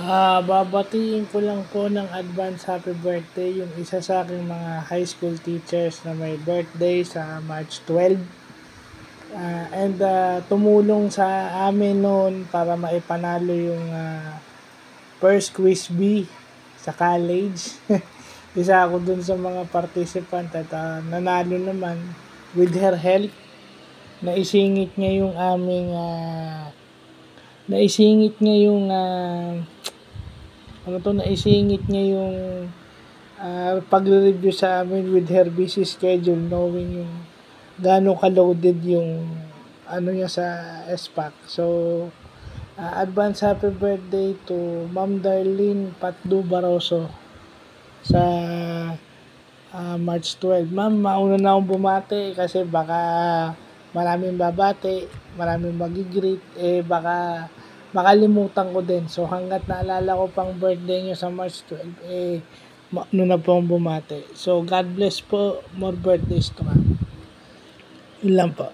Babatiin ko lang po ng advance happy birthday yung isa sa aking mga high school teachers na may birthday sa March 12. Tumulong sa amin noon para maipanalo yung first quiz bee sa college. Isa ako dun sa mga participant at nanalo naman with her help. Naisingit niya yung aming naisingit niya yung naisingit niya yung pagre-review sa amin with her busy schedule, knowing yung gaano ka-loaded yung niya sa SPAC. So, advance happy birthday to Ma'am Darlene Patdu Baroso sa March 12. Ma'am, mauna na akong bumati kasi baka maraming babati, maraming magigreet, baka makalimutan ko din. So, hanggat naalala ko pang birthday nyo sa March 12, mauna na po akong bumati. So, God bless po, more birthdays to come. Yun lang po.